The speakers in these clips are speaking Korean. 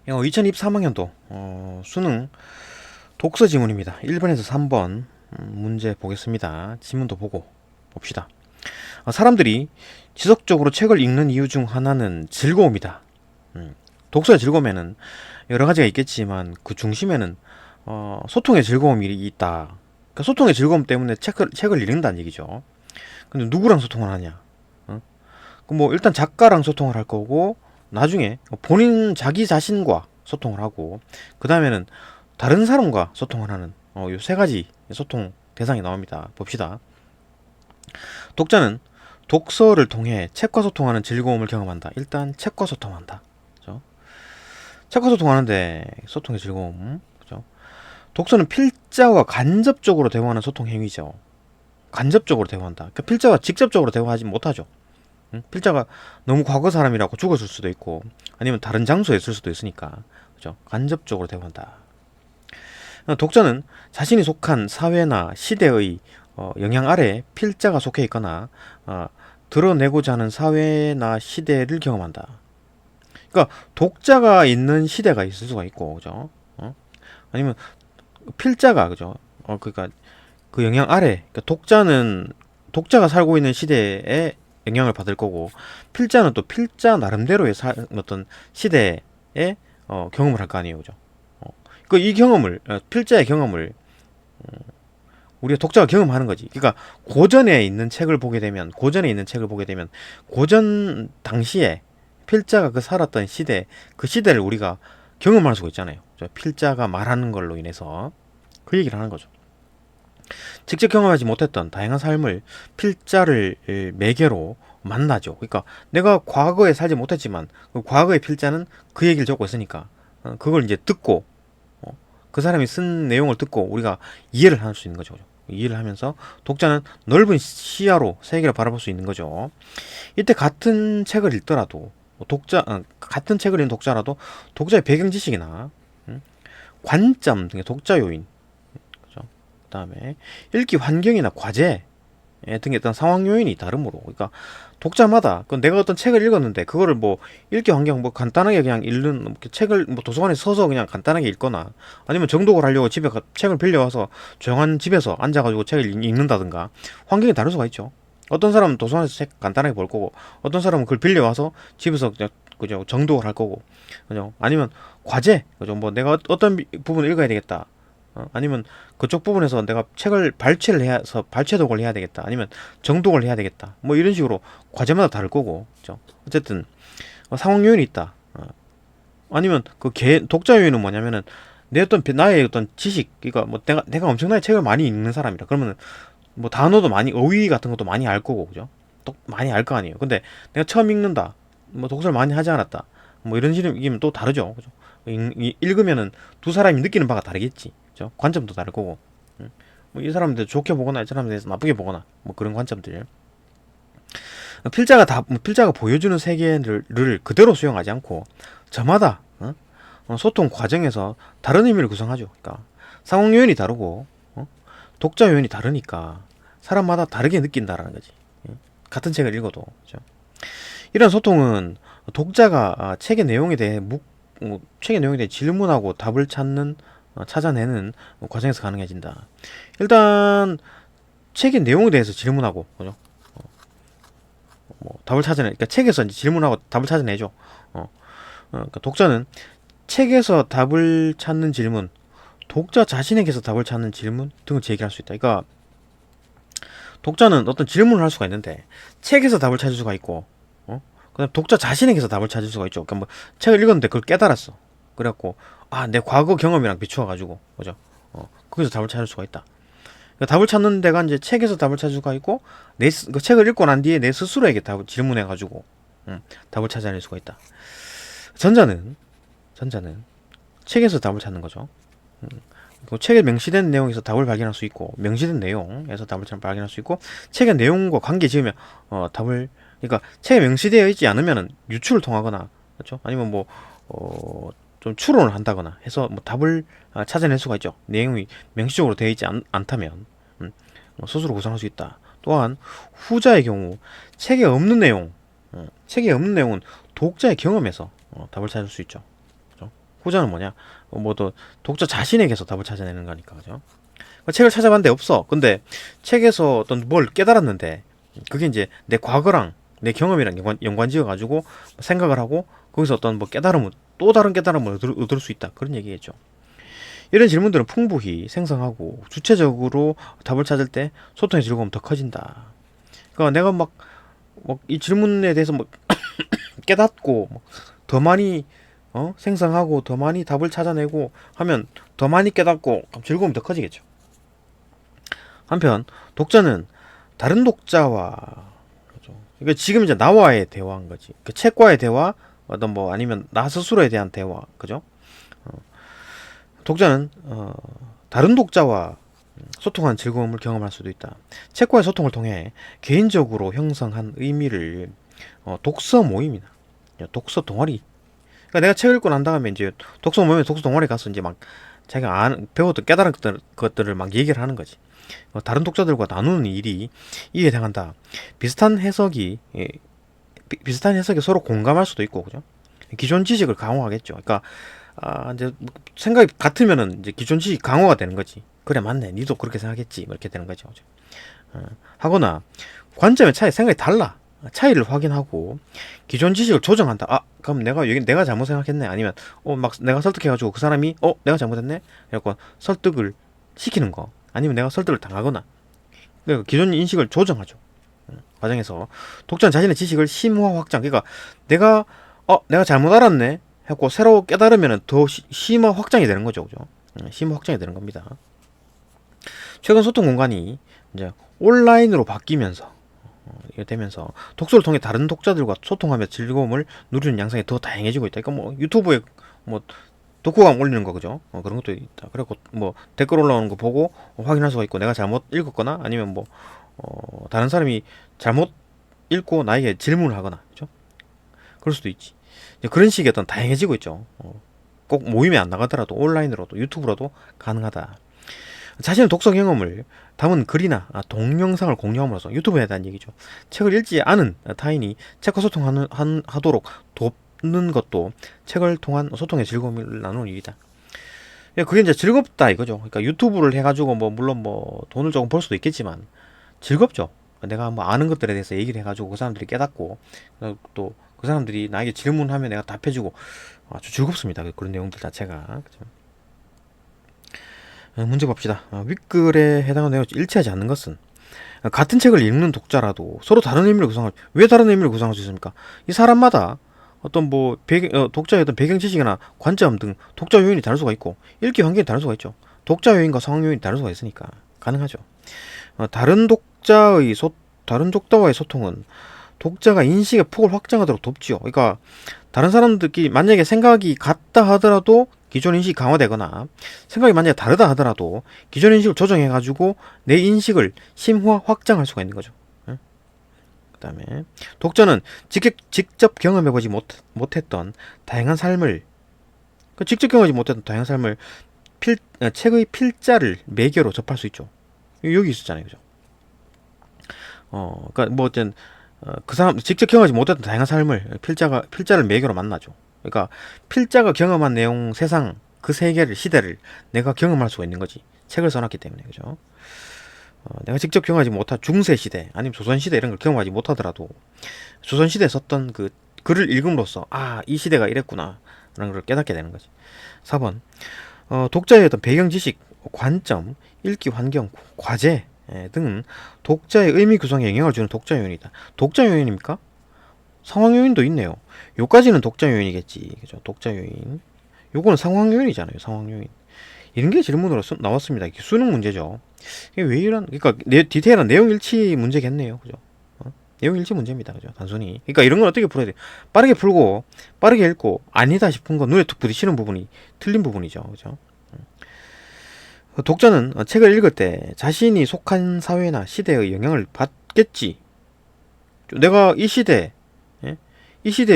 2023학년도 수능 독서 지문입니다. 1번에서 3번 문제 보겠습니다. 지문도 보고 봅시다. 사람들이 지속적으로 책을 읽는 이유 중 하나는 즐거움이다. 독서의 즐거움에는 여러 가지가 있겠지만 그 중심에는 소통의 즐거움이 있다. 그러니까 소통의 즐거움 때문에 책을 읽는다는 얘기죠. 근데 누구랑 소통을 하냐? 뭐 일단 작가랑 소통을 할 거고, 나중에 본인 자기 자신과 소통을 하고, 그 다음에는 다른 사람과 소통을 하는 요 세 가지 소통 대상이 나옵니다. 봅시다. 독자는 독서를 통해 책과 소통하는 즐거움을 경험한다. 일단 책과 소통한다. 그죠? 책과 소통하는데 소통의 즐거움. 그죠? 독서는 필자와 간접적으로 대화하는 소통 행위죠. 간접적으로 대화한다. 그러니까 필자와 직접적으로 대화하지 못하죠. 필자가 너무 과거 사람이라고 죽었을 수도 있고, 아니면 다른 장소에 있을 수도 있으니까, 그죠? 간접적으로 대화한다. 독자는 자신이 속한 사회나 시대의 영향 아래 필자가 속해 있거나 드러내고자 하는 사회나 시대를 경험한다. 그러니까 독자가 있는 시대가 있을 수가 있고, 그죠? 아니면 필자가, 그죠? 그러니까 그 영향 아래, 그러니까 독자는 독자가 살고 있는 시대에 영향을 받을 거고, 필자는 또 필자 나름대로의 어떤 시대에 경험을 할 거 아니에요, 그죠? 이 경험을, 필자의 경험을 우리가 독자가 경험하는 거지. 그러니까 고전에 있는 책을 보게 되면 고전 당시에 필자가 그 살았던 시대, 그 시대를 우리가 경험할 수가 있잖아요. 필자가 말하는 걸로 인해서 그 얘기를 하는 거죠. 직접 경험하지 못했던 다양한 삶을 필자를 매개로 만나죠. 그러니까 내가 과거에 살지 못했지만 그 과거의 필자는 그 얘기를 적고 있으니까 그걸 이제 듣고 그 사람이 쓴 내용을 듣고 우리가 이해를 할 수 있는 거죠. 이해를 하면서 독자는 넓은 시야로 세계를 바라볼 수 있는 거죠. 이때 같은 책을 읽더라도 같은 책을 읽는 독자라도 독자의 배경 지식이나 관점 등의 독자 요인, 그죠? 그다음에 읽기 환경이나 과제 등의 어떤 상황 요인이 다르므로, 그러니까 독자마다 내가 어떤 책을 읽었는데 그거를 뭐 읽기 환경 뭐 간단하게 그냥 읽는 책을 뭐 도서관에 서서 그냥 간단하게 읽거나, 아니면 정독을 하려고 책을 빌려와서 조용한 집에서 앉아가지고 책을 읽는다든가, 환경이 다를 수가 있죠. 어떤 사람은 도서관에서 책 간단하게 볼 거고, 어떤 사람은 그걸 빌려와서 집에서 그냥 그죠 정독을 할 거고, 그죠? 아니면 과제, 그죠? 뭐 내가 어떤 부분을 읽어야 되겠다. 아니면 그쪽 부분에서 내가 책을 발췌를 해서 발췌독을 해야 되겠다. 아니면 정독을 해야 되겠다. 뭐 이런 식으로 과제마다 다를 거고, 그죠? 어쨌든 상황 요인이 있다. 아니면 독자 요인은 뭐냐면은 나의 어떤 지식, 그러니까 뭐 내가 엄청나게 책을 많이 읽는 사람이라 그러면은 뭐 단어도 많이, 어휘 같은 것도 많이 알 거고, 그죠? 또 많이 알 거 아니에요. 근데 내가 처음 읽는다, 뭐 독서를 많이 하지 않았다, 뭐 이런 식이면 또 다르죠, 그죠? 읽으면은 두 사람이 느끼는 바가 다르겠지, 그죠? 관점도 다를 거고, 뭐이 사람들 좋게 보거나 이 사람에 대해서 나쁘게 보거나, 뭐 그런 관점들. 필자가 보여주는 세계를 그대로 수용하지 않고 저마다 소통 과정에서 다른 의미를 구성하죠. 그러니까 상황 요인이 다르고 독자 요인이 다르니까 사람마다 다르게 느낀다라는 거지. 같은 책을 읽어도, 그죠? 이런 소통은 독자가 책의 내용에 대해 질문하고 답을 찾아내는 과정에서 가능해진다. 일단 책의 내용에 대해서 질문하고, 그죠? 뭐 답을 그러니까 책에서 이제 질문하고 답을 찾아내죠. 그러니까 독자는 책에서 답을 찾는 질문, 독자 자신에게서 답을 찾는 질문 등을 제기할 수 있다. 그러니까 독자는 어떤 질문을 할 수가 있는데 책에서 답을 찾을 수가 있고, 그다음 독자 자신에게서 답을 찾을 수가 있죠. 그러니까 뭐 책을 읽었는데 그걸 깨달았어. 그래갖고 내 과거 경험이랑 비추어가지고, 그죠? 거기서 답을 찾을 수가 있다. 그러니까 답을 찾는 데가 이제 책에서 답을 찾을 수가 있고, 그 책을 읽고 난 뒤에 내 스스로에게 답을 질문해가지고 답을 찾아낼 수가 있다. 전자는 책에서 답을 찾는 거죠. 그 책에 명시된 내용에서 답을 발견할 수 있고, 명시된 내용에서 답을 발견할 수 있고, 책의 내용과 관계 지으면 답을, 그러니까 책에 명시되어 있지 않으면은 유추를 통하거나, 그렇죠? 아니면 뭐 좀 추론을 한다거나 해서 뭐 답을 찾아낼 수가 있죠. 내용이 명시적으로 되어 있지 않다면 스스로 구상할 수 있다. 또한 후자의 경우 책에 없는 내용은 독자의 경험에서 답을 찾을 수 있죠. 그죠? 후자는 뭐냐? 또 독자 자신에게서 답을 찾아내는 거니까, 그죠? 책을 찾아봤는데 없어. 근데 책에서 어떤 뭘 깨달았는데 그게 이제 내 과거랑 내 경험이랑 연관지어 가지고 생각을 하고 거기서 어떤 뭐 깨달음을, 또 다른 깨달음을 얻을 수 있다, 그런 얘기겠죠. 이런 질문들은 풍부히 생성하고 주체적으로 답을 찾을 때 소통의 즐거움이 더 커진다. 그러니까 내가 막 이 질문에 대해서 뭐 깨닫고 더 많이 생성하고 더 많이 답을 찾아내고 하면 더 많이 깨닫고 즐거움이 더 커지겠죠. 한편 독자는 다른 독자와, 그죠? 그러니까 지금 이제 나와의 대화인 거지. 그 책과의 대화, 어떤 뭐 아니면 나 스스로에 대한 대화, 그죠? 독자는 다른 독자와 소통한 즐거움을 경험할 수도 있다. 책과의 소통을 통해 개인적으로 형성한 의미를 독서 모임이나 독서 동아리. 그러니까 내가 책을 읽고 난 다음에 이제 독서 모임에 독서 동아리 가서 이제 막 자기가 배웠던 깨달은 것들을 막 얘기를 하는 거지. 다른 독자들과 나누는 일이 이에 해당한다. 비슷한 해석이 비슷한 해석에 서로 공감할 수도 있고, 그죠? 기존 지식을 강화하겠죠. 그러니까 이제 생각이 같으면은 이제 기존 지식 강화가 되는 거지. 그래, 맞네, 니도 그렇게 생각했지, 뭐 이렇게 되는 거죠. 그죠? 하거나 관점의 차이, 생각이 달라, 차이를 확인하고 기존 지식을 조정한다. 그럼 내가 잘못 생각했네. 아니면 막 내가 설득해가지고 그 사람이 내가 잘못했네. 그래갖고 설득을 시키는 거. 아니면 내가 설득을 당하거나, 그러니까 기존 인식을 조정하죠. 과정에서 독자는 자신의 지식을 심화 확장. 그러니까 내가 잘못 알았네 하고 새로 깨달으면 더 심화 확장이 되는 거죠, 그죠? 심화 확장이 되는 겁니다. 최근 소통 공간이 이제 온라인으로 바뀌면서 이게 되면서 독서를 통해 다른 독자들과 소통하며 즐거움을 누리는 양상이 더 다양해지고 있다. 그러니까 뭐 유튜브에 뭐 독후감 올리는 거, 그죠? 그런 것도 있다. 그리고 뭐 댓글 올라오는 거 보고 확인할 수가 있고, 내가 잘못 읽었거나 아니면 뭐 다른 사람이 잘못 읽고 나에게 질문을 하거나, 그죠? 그럴 수도 있지. 그런 식의 어떤 다양해지고 있죠. 꼭 모임에 안 나가더라도 온라인으로도 유튜브로도 가능하다. 자신의 독서 경험을 담은 글이나 동영상을 공유함으로써, 유튜브에 대한 얘기죠. 책을 읽지 않은 타인이 책과 소통하도록 돕는 것도 책을 통한 소통의 즐거움을 나누는 일이다. 그게 이제 즐겁다 이거죠. 그러니까 유튜브를 해가지고 물론 돈을 조금 벌 수도 있겠지만 즐겁죠. 내가 뭐 아는 것들에 대해서 얘기를 해가지고 그 사람들이 깨닫고 또 그 사람들이 나에게 질문하면 내가 답해주고 아주 즐겁습니다. 그런 내용들 자체가. 그죠? 문제 봅시다. 윗글에 해당하는 내용이 일치하지 않는 것은, 같은 책을 읽는 독자라도 서로 다른 의미를 왜 다른 의미를 구성할 수 있습니까? 이 사람마다 어떤 독자의 어떤 배경 지식이나 관점 등 독자 요인이 다를 수가 있고, 읽기 환경이 다를 수가 있죠. 독자 요인과 상황 요인이 다를 수가 있으니까 가능하죠. 다른 독자와의 소통은 독자가 인식의 폭을 확장하도록 돕지요. 그러니까 다른 사람들끼리 만약에 생각이 같다 하더라도 기존 인식이 강화되거나, 생각이 만약에 다르다 하더라도 기존 인식을 조정해가지고 내 인식을 심화 확장할 수가 있는 거죠. 그 다음에 독자는 직접 경험해보지 못했던 다양한 삶을, 책의 필자를 매개로 접할 수 있죠. 여기 있었잖아요, 그죠? 그러니까 그 사람 직접 경험하지 못했던 다양한 삶을 필자를 매개로 만나죠. 그러니까 필자가 경험한 내용, 세상, 그 세계를, 시대를 내가 경험할 수가 있는 거지. 책을 써놨기 때문에, 그죠? 내가 직접 경험하지 못한 중세 시대, 아니면 조선 시대 이런 걸 경험하지 못하더라도 조선 시대에 썼던 그 글을 읽음으로써 이 시대가 이랬구나 라는 걸 깨닫게 되는 거지. 4번 독자의 어떤 배경 지식, 관점, 읽기 환경, 과제 등은 독자의 의미 구성에 영향을 주는 독자 요인이다. 독자 요인입니까? 상황 요인도 있네요. 요까지는 독자 요인이겠지, 그죠? 독자 요인. 요거는 상황 요인이잖아요. 상황 요인. 이런 게 질문으로 나왔습니다. 수능 문제죠. 이게 왜 그러니까 디테일한 내용 일치 문제겠네요, 그죠? 내용 일치 문제입니다, 그죠? 단순히. 그러니까 이런 건 어떻게 풀어야 돼? 빠르게 풀고, 빠르게 읽고, 아니다 싶은 거 눈에 툭 부딪히는 부분이 틀린 부분이죠, 그죠? 독자는 책을 읽을 때 자신이 속한 사회나 시대의 영향을 받겠지. 내가 이 시대에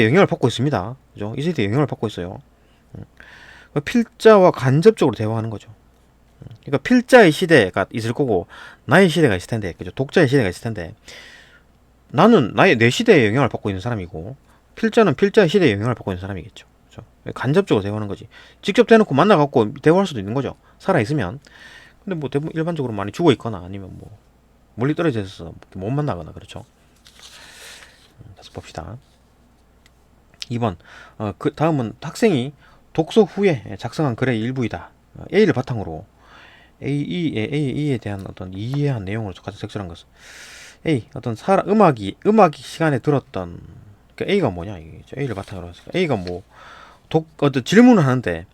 영향을 받고 있습니다. 그죠? 이 시대에 영향을 받고 있어요. 필자와 간접적으로 대화하는 거죠. 그러니까 필자의 시대가 있을 거고 나의 시대가 있을 텐데, 그죠? 독자의 시대가 있을 텐데, 나는 내 시대에 영향을 받고 있는 사람이고 필자는 필자의 시대에 영향을 받고 있는 사람이겠죠. 그죠? 간접적으로 대화하는 거지. 직접 대놓고 만나갖고 대화할 수도 있는 거죠. 살아있으면. 근데 뭐 대부분 일반적으로 많이 죽어 있거나 아니면 뭐 멀리 떨어져 있어서 못 만나거나 그렇죠. 다시 봅시다. 2번. 그 다음은 학생이 독서 후에 작성한 글의 일부이다. A를 바탕으로 A에 대한 어떤 이해한 내용으로 가장 적절한 것은 A 어떤 음악이 시간에 들었던 그러니까 A가 뭐냐 이게 A를 바탕으로 해서 A가 뭐 어떤 질문을 하는데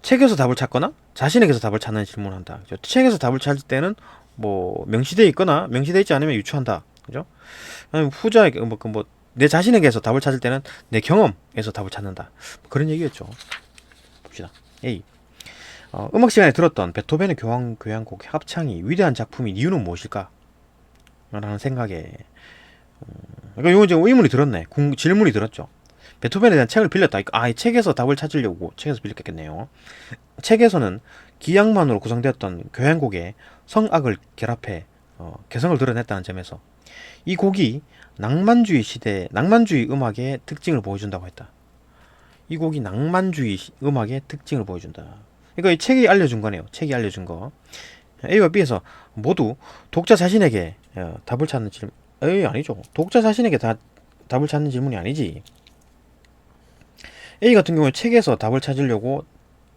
책에서 답을 찾거나 자신에게서 답을 찾는 질문을 한다. 그죠? 책에서 답을 찾을 때는 뭐 명시되어 있거나 명시되어 있지 않으면 유추한다. 그죠? 아니면 후자에게 내 자신에게서 답을 찾을 때는 내 경험에서 답을 찾는다. 그런 얘기였죠. 봅시다. A. 음악 시간에 들었던 베토벤의 교향곡 합창이 위대한 작품인 이유는 무엇일까? 라는 생각에 그러니까 이건 이제 의문이 들었네. 질문이 들었죠. 베토벤에 대한 책을 빌렸다. 이 책에서 답을 찾으려고 책에서 빌렸겠네요. 책에서는 기악만으로 구성되었던 교향곡에 성악을 결합해 개성을 드러냈다는 점에서 이 곡이 낭만주의 음악의 특징을 보여준다고 했다. 이 곡이 낭만주의 음악의 특징을 보여준다. 그러니까 이 책이 알려준 거네요. 책이 알려준 거. A와 B에서 모두 독자 자신에게 답을 찾는 질문. 아니죠. 독자 자신에게 답을 찾는 질문이 아니지. A 같은 경우에 책에서 답을 찾으려고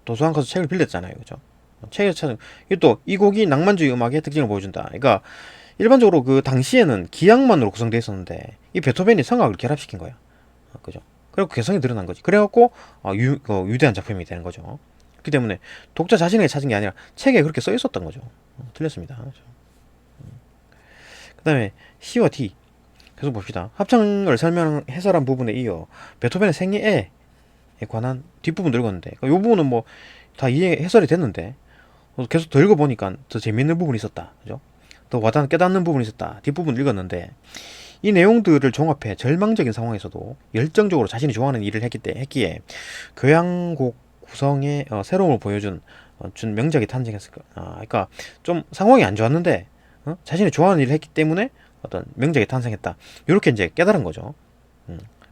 도서관 가서 책을 빌렸잖아요. 그죠? 책에서 찾은, 이 곡이 낭만주의 음악의 특징을 보여준다. 그러니까, 일반적으로 그 당시에는 기악만으로 구성되어 있었는데, 이 베토벤이 성악을 결합시킨 거야. 그죠? 그리고 개성이 드러난 거지. 그래갖고, 위대한 작품이 되는 거죠. 그렇기 때문에, 독자 자신에게 찾은 게 아니라, 책에 그렇게 써 있었던 거죠. 틀렸습니다. 그 다음에, C와 D. 계속 봅시다. 합창을 해설한 부분에 이어, 베토벤의 생애에 관한 뒷부분도 읽었는데 이 부분은 뭐 다 해설이 됐는데 계속 더 읽어보니까 더 재밌는 부분이 있었다. 그죠? 더 와닿는 깨닫는 부분이 있었다. 뒷부분 읽었는데 이 내용들을 종합해 절망적인 상황에서도 열정적으로 자신이 좋아하는 일을 했기에 교향곡 구성의 새로움을 보여준 준 명작이 탄생했을까. 그러니까 좀 상황이 안 좋았는데 자신이 좋아하는 일을 했기 때문에 어떤 명작이 탄생했다. 이렇게 이제 깨달은 거죠.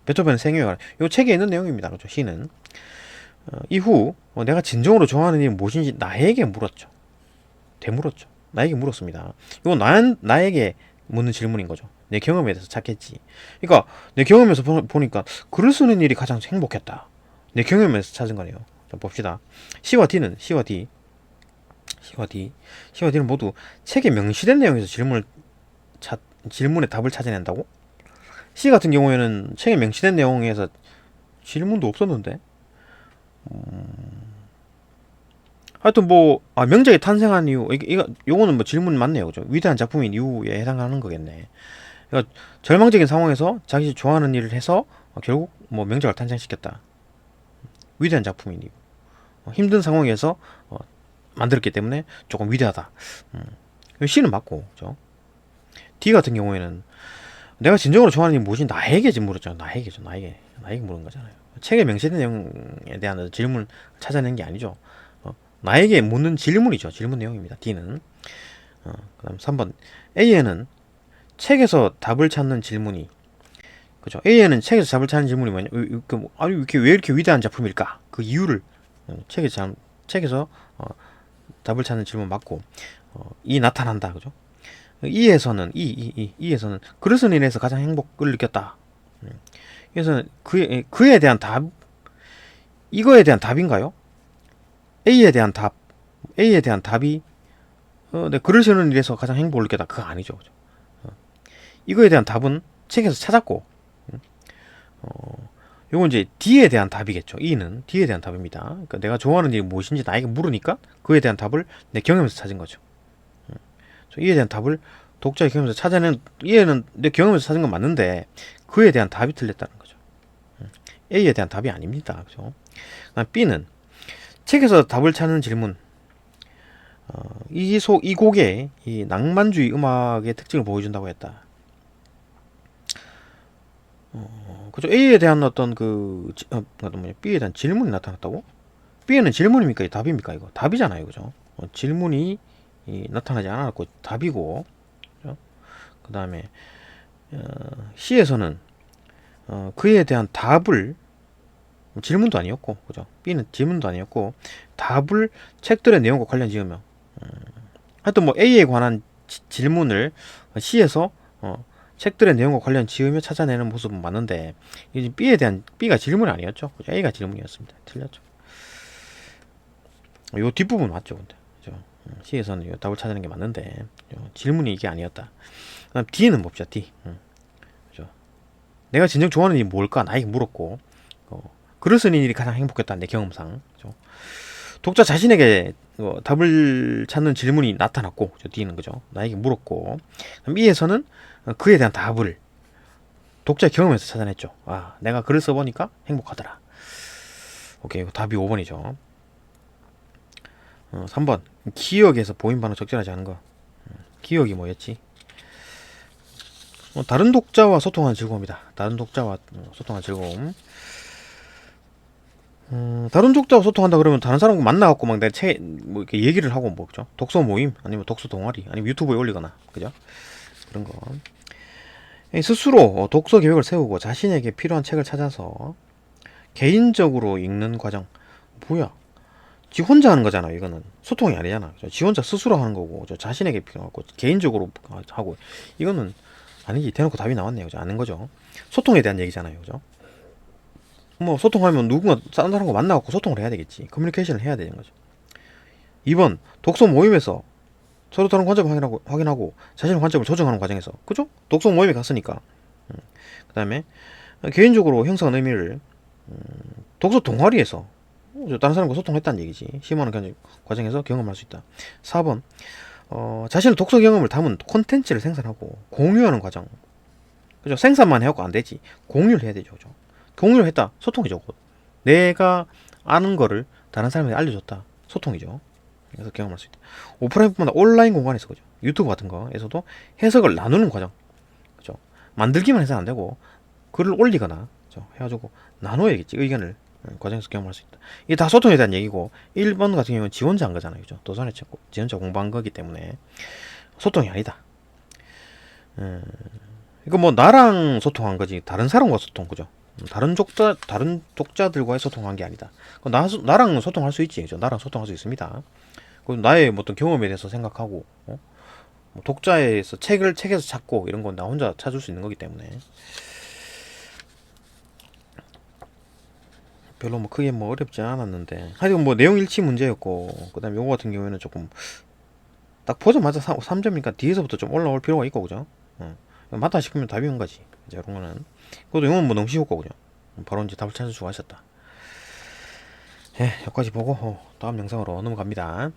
베토벤 생애가 이 책에 있는 내용입니다. 그렇죠? 시는 이후 내가 진정으로 좋아하는 일이 무엇인지 나에게 물었죠. 되물었죠. 나에게 물었습니다. 이건 나에게 묻는 질문인 거죠. 내 경험에 대해서 찾겠지. 그러니까 내 경험에서 보니까 글을 쓰는 일이 가장 행복했다. 내 경험에서 찾은 거네요. 자, 봅시다. C와 D는 모두 책에 명시된 내용에서 질문의 답을 찾아낸다고? C 같은 경우에는 책에 명시된 내용에서 질문도 없었는데 하여튼 뭐 명작이 탄생한 이유 요거는 뭐 질문 맞네요. 그죠? 위대한 작품인 이유에 해당하는 거겠네. 그러니까 절망적인 상황에서 자기 좋아하는 일을 해서 결국 뭐 명작을 탄생시켰다. 위대한 작품인 이유. 힘든 상황에서 만들었기 때문에 조금 위대하다. C는 맞고, 그죠? D 같은 경우에는 내가 진정으로 좋아하는 게 무엇인지 나에게 물었잖아. 나에게 물은 거잖아요. 책에 명시된 내용에 대한 질문을 찾아낸 게 아니죠. 나에게 묻는 질문이죠. 질문 내용입니다. D는. 그 다음 3번. A에는 책에서 답을 찾는 질문이, 그죠? A에는 책에서 답을 찾는 질문이 뭐냐? 왜 이렇게 위대한 작품일까? 그 이유를 책에서 답을 찾는 질문 맞고, 이 나타난다. 그죠? E에서는 그릇은 일에서 가장 행복을 느꼈다. 그래서 그에 대한 답, 이거에 대한 답인가요? A에 대한 답이 내 글을 쓰는 일에서 가장 행복을 느꼈다. 그거 아니죠. 그죠? 이거에 대한 답은 책에서 찾았고, 요건 이제 D에 대한 답이겠죠. E는 D에 대한 답입니다. 그러니까 내가 좋아하는 일이 무엇인지 나에게 물으니까 그에 대한 답을 내 경험에서 찾은 거죠. 이에 대한 답을 독자의 경험에서 찾아낸, 이에는 내 경험에서 찾은 건 맞는데 그에 대한 답이 틀렸다는 거죠. A에 대한 답이 아닙니다. 그죠? B는 책에서 답을 찾는 질문. 이 곡에 이 낭만주의 음악의 특징을 보여준다고 했다. 그죠? A에 대한 어떤 B에 대한 질문이 나타났다고? B에는 질문입니까? 답입니까? 이거 답이잖아요. 그죠? 질문이 나타나지 않았고 답이고, 그 다음에 C에서는 그에 대한 답을 질문도 아니었고, 그죠? B는 질문도 아니었고, 답을 책들의 내용과 관련 지으며, 하여튼 뭐 A에 관한 질문을 C에서 책들의 내용과 관련 지으며 찾아내는 모습은 맞는데, 이제 B가 질문이 아니었죠. 그죠? A가 질문이었습니다. 틀렸죠. 요 뒷부분 맞죠, 근데. 그죠? C에서는 요 답을 찾아내는 게 맞는데, 질문이 이게 아니었다. 그다음 D는 봅시다, D. 그죠? 내가 진정 좋아하는 일이 뭘까? 나에게 물었고, 글을 쓰는 일이 가장 행복했다, 내 경험상. 그죠? 독자 자신에게 답을 찾는 질문이 나타났고, D는 그죠? 나에게 물었고, B에서는 그에 대한 답을 독자의 경험에서 찾아냈죠. 아, 내가 글을 써보니까 행복하더라. 오케이, 답이 5번이죠. 3번 기억에서 보인 바는 적절하지 않은 거. 기억이 뭐였지? 다른 독자와 소통하는 즐거움이다. 다른 독자와 소통하는 즐거움. 다른 독자와 소통한다 그러면 다른 사람과 만나갖고 막 뭐 이렇게 얘기를 하고 뭐죠? 독서 모임 아니면 독서 동아리 아니면 유튜브에 올리거나 그죠? 그런 거. 스스로 독서 계획을 세우고 자신에게 필요한 책을 찾아서 개인적으로 읽는 과정. 뭐야? 지 혼자 하는 거잖아. 이거는 소통이 아니잖아. 지 혼자 스스로 하는 거고 자신에게 필요하고 개인적으로 하고 이거는 아니지. 대놓고 답이 나왔네요. 그죠? 아는 거죠. 소통에 대한 얘기잖아요. 그죠? 뭐 소통하면 누군가 다른 사람과 만나갖고 소통을 해야 되겠지. 커뮤니케이션을 해야 되는 거죠. 2번 독서 모임에서 서로 다른 관점을 확인하고 자신의 관점을 조정하는 과정에서 그죠? 독서 모임에 갔으니까. 그 다음에 개인적으로 형성한 의미를 독서 동아리에서 다른 사람과 소통했다는 얘기지. 심오한 과정에서 경험할 수 있다. 4번 자신의 독서 경험을 담은 콘텐츠를 생산하고 공유하는 과정. 그죠? 생산만 해갖고 안 되지. 공유를 해야 되죠. 그죠? 공유를 했다. 소통이죠. 곧. 내가 아는 거를 다른 사람에게 알려줬다. 소통이죠. 그래서 경험할 수 있다. 오프라인뿐만 아니라 온라인 공간에서 그죠. 유튜브 같은 거에서도 해석을 나누는 과정. 그죠. 만들기만 해서는 안 되고 글을 올리거나 그죠. 해가지고 나눠야겠지. 의견을 과정에서 경험할 수 있다. 이게 다 소통에 대한 얘기고 1번 같은 경우는 지 혼자 한 거잖아요. 그죠. 도산에 찾고 지 혼자 공부한 거기 때문에 소통이 아니다. 이거 뭐 나랑 소통한 거지 다른 사람과 소통 그죠. 다른 독자들과의 소통한 게 아니다. 나랑 소통할 수 있지. 그죠? 나랑 소통할 수 있습니다. 나의 어떤 경험에 대해서 생각하고 뭐 독자에서 책에서 찾고 이런 건 나 혼자 찾을 수 있는 거기 때문에 별로 뭐 크게 뭐 어렵지 않았는데 하여튼 뭐 내용 일치 문제였고 그 다음에 요거 같은 경우에는 조금 딱 보자마자 3점이니까 뒤에서부터 좀 올라올 필요가 있고 그죠. 맞다 싶으면 답이 온 거지. 이제 이런 거는 그것도 이건 뭐 너무 쉬웠고 그죠. 바로 이제 답을 찾을 수가 있었다. 예, 여기까지 보고 다음 영상으로 넘어갑니다.